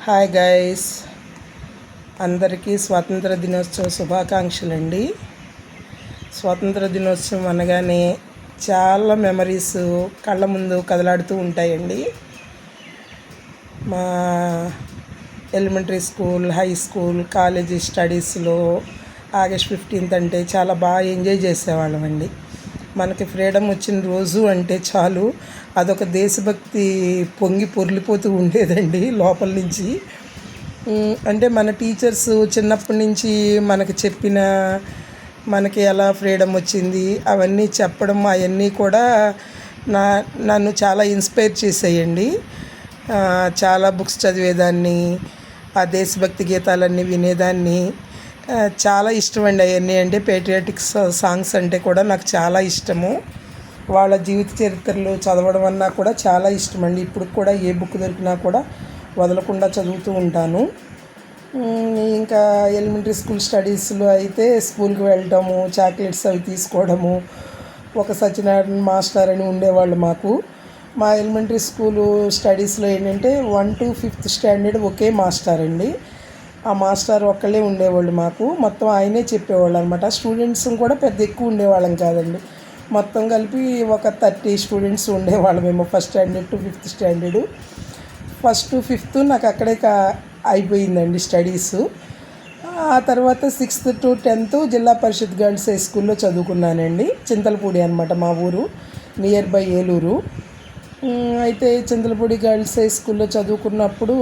Hi guys, అందరికీ స్వాతంత్ర దినోత్సవ శుభాకాంక్షలండి. స్వాతంత్ర దినోత్సవం అనగానే చాలా మెమరీస్ కళ్ళ ముందు కదలాడుతూ ఉంటాయండి. మా elementary school, high school, college స్టడీస్లో ఆగస్ట్ 15th అంటే చాలా బాగా ఎంజాయ్ చేసేవాళ్ళమండి. మనకి ఫ్రీడమ్ వచ్చిన రోజు అంటే చాలు అదొక దేశభక్తి పొంగి పొర్లిపోతూ ఉండేదండి లోపల నుంచి. అంటే మన టీచర్స్ చిన్నప్పటి నుంచి మనకి చెప్పిన, మనకి ఎలా ఫ్రీడమ్ వచ్చింది అవన్నీ చెప్పడం, అవన్నీ కూడా నన్ను చాలా ఇన్స్పైర్ చేసేయండి. చాలా బుక్స్ చదివేదాన్ని, ఆ దేశభక్తి గీతాలన్నీ వినేదాన్ని. చాలా ఇష్టం అండి అవన్నీ. అంటే పేట్రియాటిక్ సాంగ్స్ అంటే కూడా నాకు చాలా ఇష్టము. వాళ్ళ జీవిత చరిత్రలు చదవడం అన్నా కూడా చాలా ఇష్టం అండి. ఇప్పుడు కూడా ఏ బుక్ దొరికినా కూడా వదలకుండా చదువుతూ ఉంటాను. ఇంకా ఎలిమెంటరీ స్కూల్ స్టడీస్లో అయితే స్కూల్కి వెళ్ళటము, చాక్లెట్స్ అవి తీసుకోవడము. ఒక సత్యనారాయణ మాస్టర్ అని ఉండేవాళ్ళు మాకు. మా ఎలిమెంటరీ స్కూలు స్టడీస్లో ఏంటంటే 1 to 5th standard okay master అండి. ఆ మాస్టర్ ఒక్కళ్ళే ఉండేవాళ్ళు మాకు. మొత్తం ఆయనే చెప్పేవాళ్ళు అనమాట. స్టూడెంట్స్ కూడా పెద్ద ఎక్కువ ఉండేవాళ్ళం కాదండి. మొత్తం కలిపి ఒక 30 స్టూడెంట్స్ ఉండేవాళ్ళమేమో first standard to 5th standard. First to 5th నాకు అక్కడే అయిపోయిందండి స్టడీసు. ఆ తర్వాత 6th to 10th జిల్లా పరిషత్ గర్ల్స్ హై స్కూల్లో చదువుకున్నానండి. చింతలపూడి అనమాట మా ఊరు, నియర్ బై ఏలూరు. అయితే చింతలపూడి గర్ల్స్ హై స్కూల్లో చదువుకున్నప్పుడు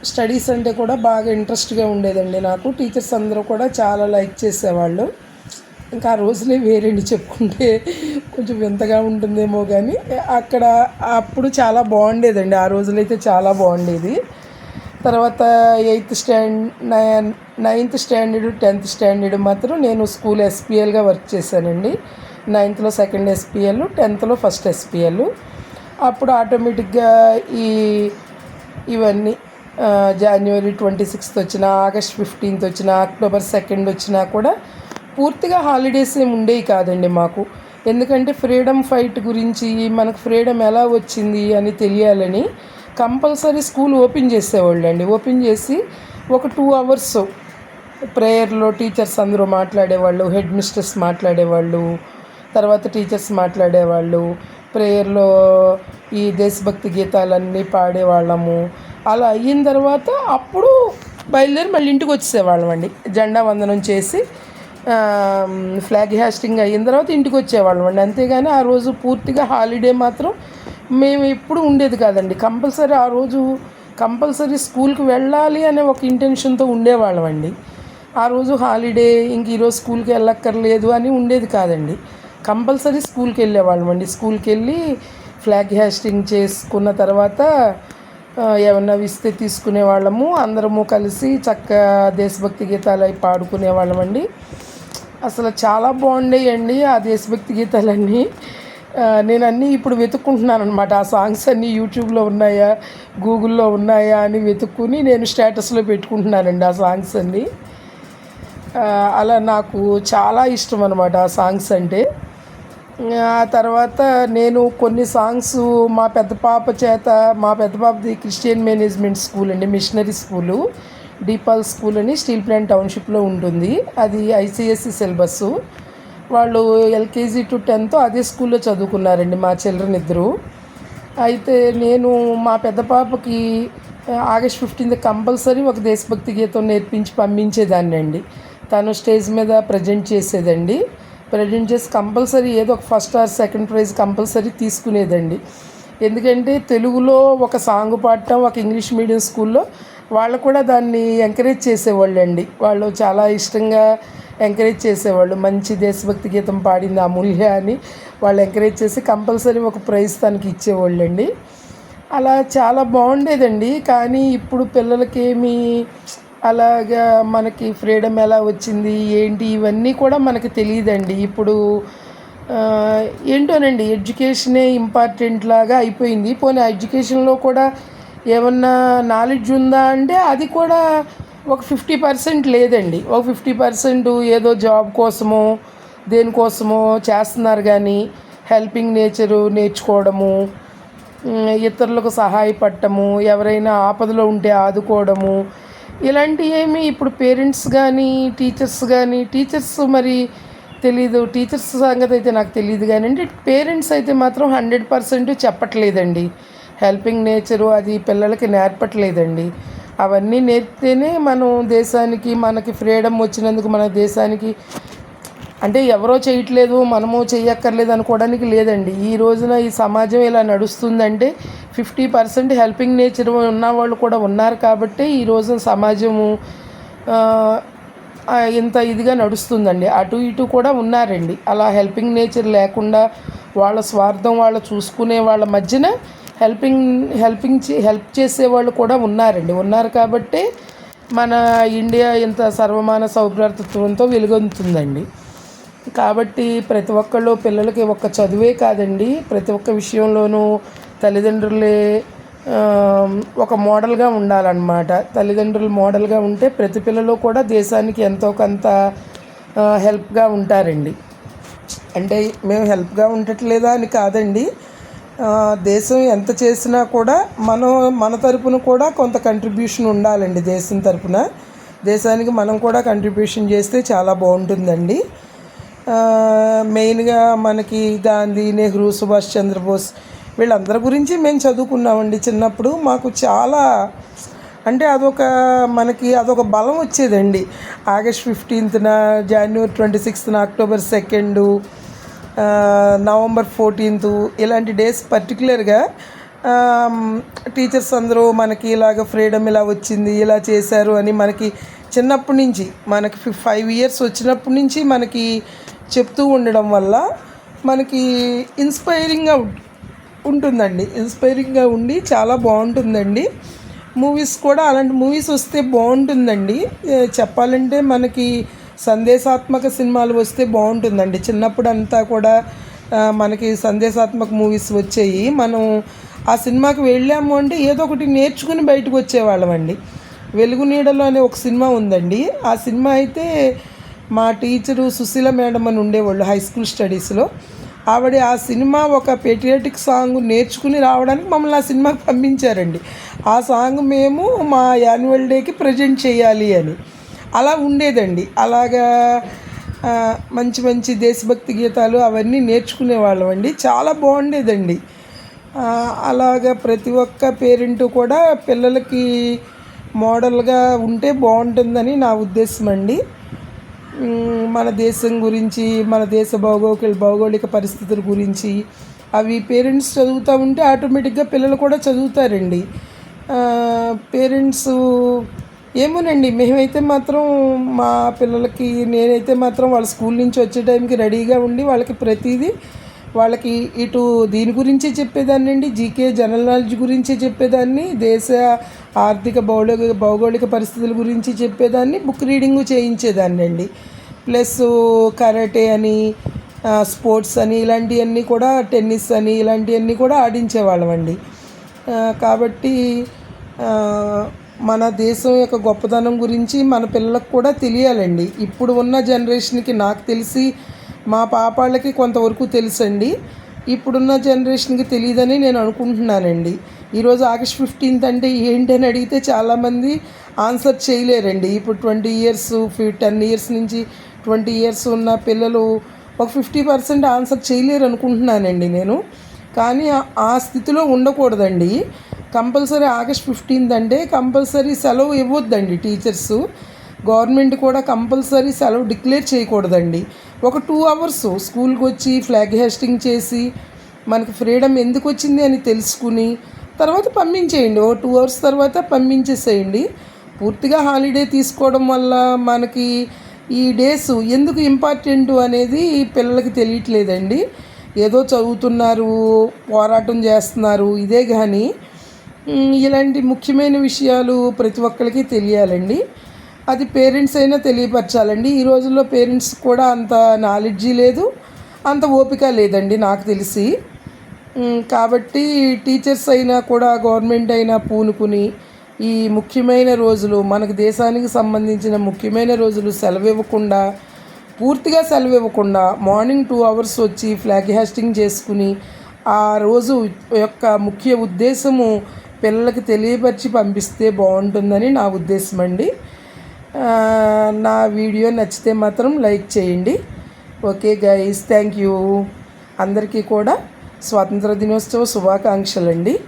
స్టడీస్ అంటే కూడా బాగా ఇంట్రెస్ట్గా ఉండేదండి నాకు. టీచర్స్ అందరూ కూడా చాలా లైక్ చేసేవాళ్ళు. ఇంకా ఆ రోజులే వేరేండి, చెప్పుకుంటే కొంచెం వింతగా ఉంటుందేమో కానీ అక్కడ అప్పుడు చాలా బాగుండేదండి. ఆ రోజులైతే చాలా బాగుండేది. తర్వాత 9th స్టాండర్డ్ 10th స్టాండర్డ్ మాత్రం నేను స్కూల్ ఎస్పీఎల్గా వర్క్ చేశానండి. 9thలో సెకండ్ ఎస్పీఎల్, 10thలో ఫస్ట్ ఎస్పీఎల్. అప్పుడు ఆటోమేటిక్గా ఇవన్నీ January 26th వచ్చినా, August 15th వచ్చినా, October 2nd వచ్చినా కూడా పూర్తిగా హాలిడేస్ ఏమి ఉండేవి కాదండి మాకు. ఎందుకంటే ఫ్రీడమ్ ఫైట్ గురించి, మనకు ఫ్రీడమ్ ఎలా వచ్చింది అని తెలియాలని కంపల్సరీ స్కూల్ ఓపెన్ చేసేవాళ్ళు అండి. ఓపెన్ చేసి ఒక 2 hours ప్రేయర్లో టీచర్స్ అందరూ మాట్లాడేవాళ్ళు, హెడ్ మిస్టర్స్ మాట్లాడేవాళ్ళు, తర్వాత టీచర్స్ మాట్లాడేవాళ్ళు. ప్రేయర్లో ఈ దేశభక్తి గీతాలన్నీ పాడేవాళ్ళము. అలా అయిన తర్వాత అప్పుడు బయలుదేరి మళ్ళీ ఇంటికి వచ్చేసేవాళ్ళం అండి. జెండా వందనం చేసి ఫ్లాగ్ హాస్టింగ్ అయిన తర్వాత ఇంటికి వచ్చేవాళ్ళం అండి. అంతేగాని ఆ రోజు పూర్తిగా హాలిడే మాత్రం మేము ఎప్పుడు ఉండేది కాదండి. కంపల్సరీ ఆ రోజు కంపల్సరీ స్కూల్కి వెళ్ళాలి అనే ఒక ఇంటెన్షన్తో ఉండేవాళ్ళం అండి. ఆ రోజు హాలిడే, ఇంక ఈరోజు స్కూల్కి వెళ్ళక్కర్లేదు అని ఉండేది కాదండి. కంపల్సరీ స్కూల్కి వెళ్ళేవాళ్ళం అండి. స్కూల్కి వెళ్ళి ఫ్లాగ్ హాస్టింగ్ చేసుకున్న తర్వాత ఏమన్నా ఇస్తే తీసుకునే వాళ్ళము. అందరము కలిసి చక్కగా దేశభక్తి గీతాలు అవి పాడుకునేవాళ్ళం అండి. అసలు చాలా బాగుండేయండి ఆ దేశభక్తి గీతాలన్నీ. నేను అన్నీ ఇప్పుడు వెతుక్కుంటున్నాను అనమాట. ఆ సాంగ్స్ అన్నీ యూట్యూబ్లో ఉన్నాయా, గూగుల్లో ఉన్నాయా అని వెతుక్కుని నేను స్టేటస్లో పెట్టుకుంటున్నానండి ఆ సాంగ్స్ అన్నీ. అలా నాకు చాలా ఇష్టం అనమాట ఆ సాంగ్స్ అంటే. ఆ తర్వాత నేను కొన్ని సాంగ్స్ మా పెద్ద పాపది క్రిస్టియన్ మేనేజ్మెంట్ స్కూల్ అండి, మిషనరీ స్కూలు, డీపాల్ స్కూల్ అని స్టీల్ ప్లాంట్ టౌన్షిప్లో ఉంటుంది. అది ఐసిఎస్సి సిలబస్సు. వాళ్ళు LKG to 10th అదే స్కూల్లో చదువుకున్నారండి మా చిల్డ్రన్ ఇద్దరు. అయితే నేను మా పెద్ద పాపకి August 15th కంపల్సరీ ఒక దేశభక్తి గీతం నేర్పించి పంపించేదాన్ని అండి. తను స్టేజ్ మీద ప్రజెంట్ చేసేదండి. ప్రజెంట్ చేసి కంపల్సరీ ఏదో ఒక first or second prize compulsory తీసుకునేదండి. ఎందుకంటే తెలుగులో ఒక సాంగ్ పాడటం, ఒక ఇంగ్లీష్ మీడియం స్కూల్లో వాళ్ళు కూడా దాన్ని ఎంకరేజ్ చేసేవాళ్ళు అండి. వాళ్ళు చాలా ఇష్టంగా ఎంకరేజ్ చేసేవాళ్ళు. మంచి దేశభక్తి గీతం పాడింది అమూల్య అని వాళ్ళు ఎంకరేజ్ చేసి కంపల్సరీ ఒక ప్రైజ్ తనకి ఇచ్చేవాళ్ళు అండి. అలా చాలా బాగుండేదండి. కానీ ఇప్పుడు పిల్లలకేమి అలాగా మనకి ఫ్రీడమ్ ఎలా వచ్చింది ఏంటి ఇవన్నీ కూడా మనకి తెలియదండి. ఇప్పుడు ఏంటోనండి, ఎడ్యుకేషనే ఇంపార్టెంట్ లాగా అయిపోయింది. పోనీ ఎడ్యుకేషన్లో కూడా ఏమన్నా నాలెడ్జ్ ఉందా అంటే అది కూడా ఒక 50% లేదండి. ఒక 50% ఏదో జాబ్ కోసమో దేనికోసమో చేస్తున్నారు. కానీ హెల్పింగ్ నేచరు నేర్చుకోవడము, ఇతరులకు సహాయపడటము, ఎవరైనా ఆపదలో ఉంటే ఆదుకోవడము, ఇలాంటివి ఏమి ఇప్పుడు పేరెంట్స్ కానీ టీచర్స్ మరి తెలీదు. టీచర్స్ సంగతి అయితే నాకు తెలియదు కానండి. పేరెంట్స్ అయితే మాత్రం 100% చెప్పట్లేదండి. హెల్పింగ్ నేచరు అది పిల్లలకి నేర్పట్లేదండి. అవన్నీ నేర్పితేనే మనం దేశానికి, మనకి ఫ్రీడమ్ వచ్చినందుకు మన దేశానికి, అంటే ఎవరో చేయట్లేదు మనము చెయ్యక్కర్లేదు అనుకోవడానికి లేదండి. ఈ రోజున ఈ సమాజం ఇలా నడుస్తుందంటే 50% హెల్పింగ్ నేచర్ ఉన్నవాళ్ళు కూడా ఉన్నారు కాబట్టి ఈ రోజున సమాజము ఇంత ఇదిగా నడుస్తుందండి. అటు ఇటు కూడా ఉన్నారండి. అలా హెల్పింగ్ నేచర్ లేకుండా వాళ్ళ స్వార్థం వాళ్ళు చూసుకునే వాళ్ళ మధ్యన హెల్ప్ చేసేవాళ్ళు కూడా ఉన్నారు కాబట్టే మన ఇండియా ఇంత సర్వమాన సౌభ్రాతృత్వంతో వెలుగొందుతుందండి. కాబట్టి ప్రతి ఒక్కళ్ళు పిల్లలకి ఒక్క చదువే కాదండి, ప్రతి ఒక్క విషయంలోనూ తల్లిదండ్రులే ఒక మోడల్గా ఉండాలన్నమాట. తల్లిదండ్రులు మోడల్గా ఉంటే ప్రతి పిల్లలు కూడా దేశానికి ఎంతో కొంత హెల్ప్గా ఉంటారండి. అంటే మేము హెల్ప్గా ఉండట్లేదా అని కాదండి, దేశం ఎంత చేసినా కూడా మన తరపున కూడా కొంత కంట్రిబ్యూషన్ ఉండాలండి. దేశానికి మనం కూడా కంట్రిబ్యూషన్ చేస్తే చాలా బాగుంటుందండి. మెయిన్గా మనకి గాంధీ, నెహ్రూ, సుభాష్ చంద్రబోస్ వీళ్ళందరి గురించి మేము చదువుకున్నామండి చిన్నప్పుడు. మాకు చాలా అంటే అదొక బలం వచ్చేదండి. ఆగస్ట్ 15న, జనవరి 26న, అక్టోబర్ 2, నవంబర్ 14 ఇలాంటి డేస్ పర్టికులర్గా టీచర్స్ అందరూ మనకి ఇలాగ ఫ్రీడమ్ ఇలా వచ్చింది, ఇలా చేశారు అని మనకి చిన్నప్పటి నుంచి, మనకి 5 years వచ్చినప్పటి నుంచి మనకి చెప్తూ ఉండడం వల్ల మనకి ఇన్స్పైరింగ్గా ఉంటుందండి. ఇన్స్పైరింగ్గా ఉండి చాలా బాగుంటుందండి. మూవీస్ కూడా అలాంటి మూవీస్ వస్తే బాగుంటుందండి. చెప్పాలంటే మనకి సందేశాత్మక సినిమాలు వస్తే బాగుంటుందండి. చిన్నప్పుడు అంతా కూడా మనకి సందేశాత్మక మూవీస్ వచ్చాయి. మనం ఆ సినిమాకి వెళ్ళాము అంటే ఏదో ఒకటి నేర్చుకుని బయటకు వచ్చేవాళ్ళం అండి. వెలుగు నీడలో అనే ఒక సినిమా ఉందండి. ఆ సినిమా అయితే మా టీచరు సుశీల మేడం అని ఉండేవాళ్ళు హై స్కూల్ స్టడీస్లో. ఆవిడ ఆ సినిమా ఒక పేట్రియాటిక్ సాంగ్ నేర్చుకుని రావడానికి మమ్మల్ని ఆ సినిమాకి పంపించారండి. ఆ సాంగ్ మేము మా యాన్యువల్ డేకి ప్రజెంట్ చేయాలి అని అలా ఉండేదండి. అలాగా మంచి మంచి దేశభక్తి గీతాలు అవన్నీ నేర్చుకునేవాళ్ళం అండి. చాలా బాగుండేదండి. అలాగా ప్రతి ఒక్క పేరెంటు కూడా పిల్లలకి మోడల్గా ఉంటే బాగుంటుందని నా ఉద్దేశం అండి. మన దేశం గురించి, మన దేశ భౌగోళిక పరిస్థితుల గురించి అవి పేరెంట్స్ చదువుతూ ఉంటే ఆటోమేటిక్గా పిల్లలు కూడా చదువుతారండి. పేరెంట్స్ ఏమోనండి, మేమైతే మాత్రం మా పిల్లలకి, నేనైతే మాత్రం వాళ్ళ స్కూల్ నుంచి వచ్చే టైంకి రెడీగా ఉండి వాళ్ళకి ఇటు దీని గురించి చెప్పేదాన్ని అండి, జీకే జనరల్ నాలెడ్జ్ గురించి చెప్పేదాన్ని, దేశ ఆర్థిక భౌగోళిక పరిస్థితుల గురించి చెప్పేదాన్ని, బుక్ రీడింగు చేయించేదాన్ని అండి. ప్లస్ కరాటే అని, స్పోర్ట్స్ అని, ఇలాంటివన్నీ కూడా, టెన్నిస్ అని, ఇలాంటివన్నీ కూడా ఆడించేవాళ్ళం అండి. కాబట్టి మన దేశం యొక్క గొప్పతనం గురించి మన పిల్లలకు కూడా తెలియాలండి. ఇప్పుడు ఉన్న జనరేషన్కి నాకు తెలిసి మా పాపాళ్ళకి కొంతవరకు తెలుసండి. ఇప్పుడున్న జనరేషన్కి తెలియదని నేను అనుకుంటున్నానండి. ఈరోజు ఆగస్ట్ 15 అంటే ఏంటి అని అడిగితే చాలామంది ఆన్సర్ చేయలేరండి. ఇప్పుడు 20 years 10 years నుంచి 20 years ఉన్న పిల్లలు ఒక 50% ఆన్సర్ చేయలేరు అనుకుంటున్నానండి నేను. కానీ ఆ స్థితిలో ఉండకూడదండి. కంపల్సరీ ఆగస్ట్ 15 అంటే కంపల్సరీ సెలవు ఇవ్వద్దండి టీచర్సు. గవర్నమెంట్ కూడా కంపల్సరీ సెలవు డిక్లేర్ చేయకూడదండి. ఒక 2 hours స్కూల్కి వచ్చి ఫ్లాగ్ హోస్టింగ్ చేసి మనకి ఫ్రీడమ్ ఎందుకు వచ్చింది అని తెలుసుకుని తర్వాత పంపించేయండి. ఓ 2 hours తర్వాత పంపించేసేయండి. పూర్తిగా హాలిడే తీసుకోవడం వల్ల మనకి ఈ డేస్ ఎందుకు ఇంపార్టెంట్ అనేది పిల్లలకి తెలియట్లేదండి. ఏదో చదువుతున్నారు, పోరాటం చేస్తున్నారు, ఇదే కానీ ఇలాంటి ముఖ్యమైన విషయాలు ప్రతి ఒక్కరికి తెలియాలండి. అది పేరెంట్స్ అయినా తెలియపరచాలండి. ఈ రోజుల్లో పేరెంట్స్ కూడా అంత నాలెడ్జీ లేదు, అంత ఓపిక లేదండి నాకు తెలిసి. కాబట్టి టీచర్స్ అయినా కూడా, గవర్నమెంట్ అయినా పూనుకుని ఈ ముఖ్యమైన రోజులు, మనకు దేశానికి సంబంధించిన ముఖ్యమైన రోజులు పూర్తిగా సెలవు ఇవ్వకుండా మార్నింగ్ 2 hours వచ్చి ఫ్లాగ్ హోస్టింగ్ చేసుకుని ఆ రోజు యొక్క ముఖ్య ఉద్దేశము పిల్లలకి తెలియపరిచి పంపిస్తే బాగుంటుందని నా ఉద్దేశం అండి. నా వీడియో నచ్చితే మాత్రం లైక్ చేయండి. Okay guys, thank you. అందరికీ కూడా స్వాతంత్ర దినోత్సవ శుభాకాంక్షలండి.